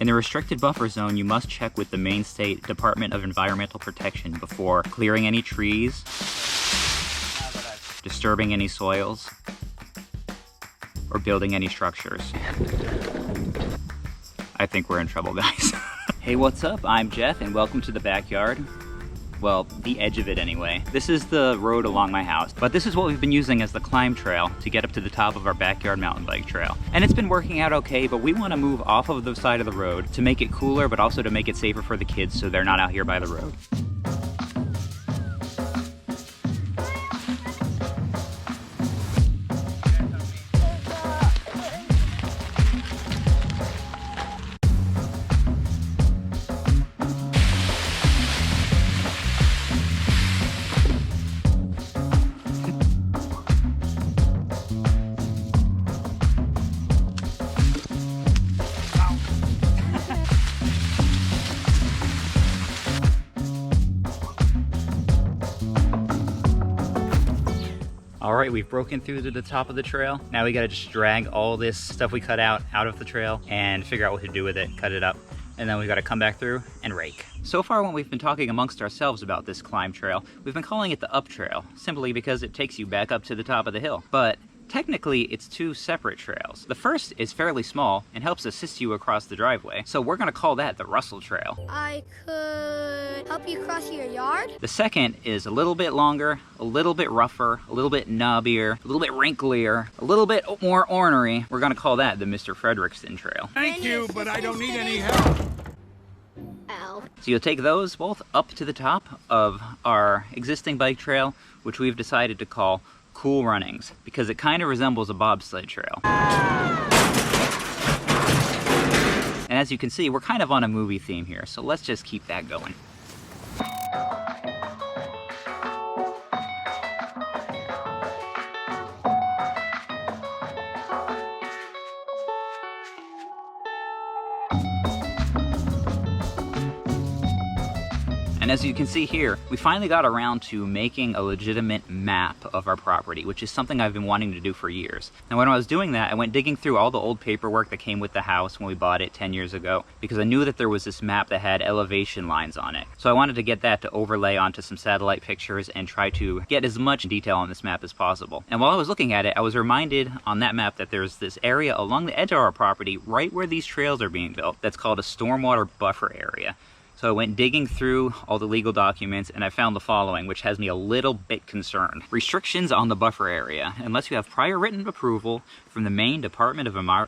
In the restricted buffer zone, you must check with the Maine State Department of Environmental Protection before clearing any trees, disturbing any soils, or building any structures. I think we're in trouble, guys. Hey, what's up? I'm Jeff, and welcome to the backyard. Well, the edge of it anyway. This is the road along my house, but this is what we've been using as the climb trail to get up to the top of our backyard mountain bike trail. And it's been working out okay, but we want to move off of the side of the road to make it cooler, but also to make it safer for the kids so they're not out here by the road. All right, we've broken through to the top of the trail. Now we gotta just drag all this stuff we cut out of the trail and figure out what to do with it, cut it up. And then we gotta come back through and rake. So far when we've been talking amongst ourselves about this climb trail, we've been calling it the up trail, simply because it takes you back up to the top of the hill. But technically, it's two separate trails. The first is fairly small and helps assist you across the driveway, so we're gonna call that the Russell Trail. I could help you cross your yard? The second is a little bit longer, a little bit rougher, a little bit knobbier, a little bit wrinklier, a little bit more ornery. We're gonna call that the Mr. Frederickson Trail. Thank you, but I don't need any help. Ow. So you'll take those both up to the top of our existing bike trail, which we've decided to call Cool Runnings, because it kind of resembles a bobsled trail. And as you can see, we're kind of on a movie theme here, so let's just keep that going. And as you can see here, we finally got around to making a legitimate map of our property, which is something I've been wanting to do for years. Now when I was doing that, I went digging through all the old paperwork that came with the house when we bought it 10 years ago, because I knew that there was this map that had elevation lines on it. So I wanted to get that to overlay onto some satellite pictures and try to get as much detail on this map as possible. And while I was looking at it, I was reminded on that map that there's this area along the edge of our property, right where these trails are being built, that's called a stormwater buffer area. So I went digging through all the legal documents and I found the following, which has me a little bit concerned. Restrictions on the buffer area. Unless you have prior written approval from the Maine Department of I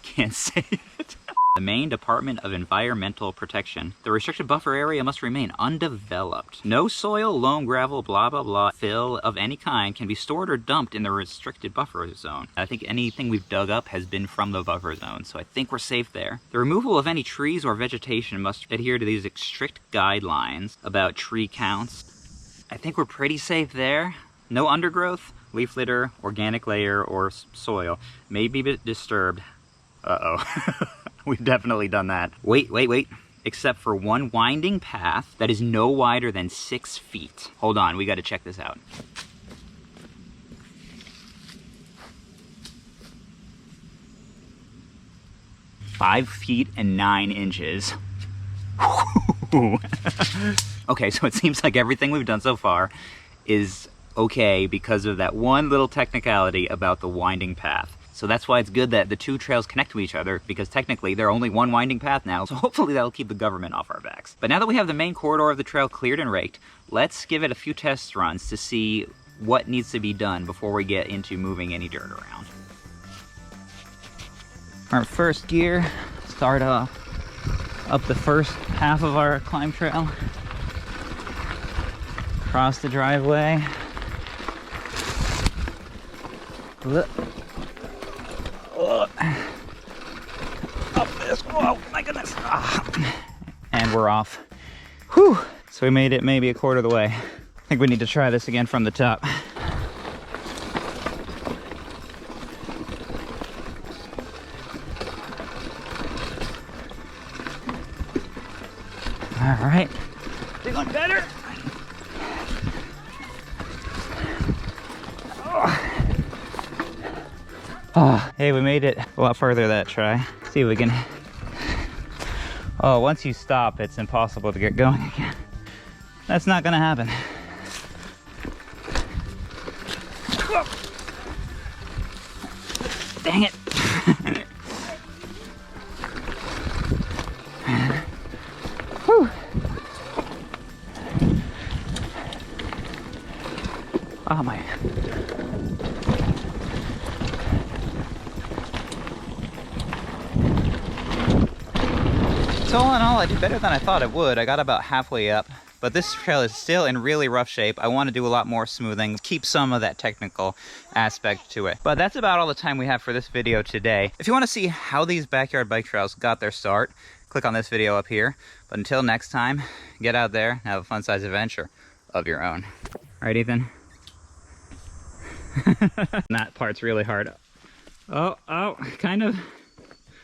can't say it. The Maine Department of Environmental Protection. The restricted buffer area must remain undeveloped. No soil, loam, gravel, blah, blah, blah, fill of any kind can be stored or dumped in the restricted buffer zone. I think anything we've dug up has been from the buffer zone, so I think we're safe there. The removal of any trees or vegetation must adhere to these strict guidelines about tree counts. I think we're pretty safe there. No undergrowth, leaf litter, organic layer, or soil may be disturbed. Uh-oh. We've definitely done that. Wait. Except for one winding path that is no wider than 6 feet. Hold on, we gotta check this out. "5 feet and 9 inches. Okay, so it seems like everything we've done so far is okay because of that one little technicality about the winding path. So that's why it's good that the two trails connect to each other, because technically they're only one winding path now, so hopefully that'll keep the government off our backs. But now that we have the main corridor of the trail cleared and raked, let's give it a few test runs to see what needs to be done before we get into moving any dirt around. Our first gear, start off up the first half of our climb trail, across the driveway. Up this, whoa, my goodness. And we're off. Whew. So we made it maybe a quarter of the way. I think we need to try this again from the top. All right, feeling better. Oh, hey, we made it a lot further that try. See if we can... Oh, once you stop, it's impossible to get going again. That's not gonna happen. Dang it. Whew. Oh my. So all in all, I did better than I thought I would. I got about halfway up, but this trail is still in really rough shape. I want to do a lot more smoothing, keep some of that technical aspect to it. But that's about all the time we have for this video today. If you want to see how these backyard bike trails got their start, click on this video up here. But until next time, get out there and have a fun-sized adventure of your own. All right, Ethan? That part's really hard. Oh, kind of.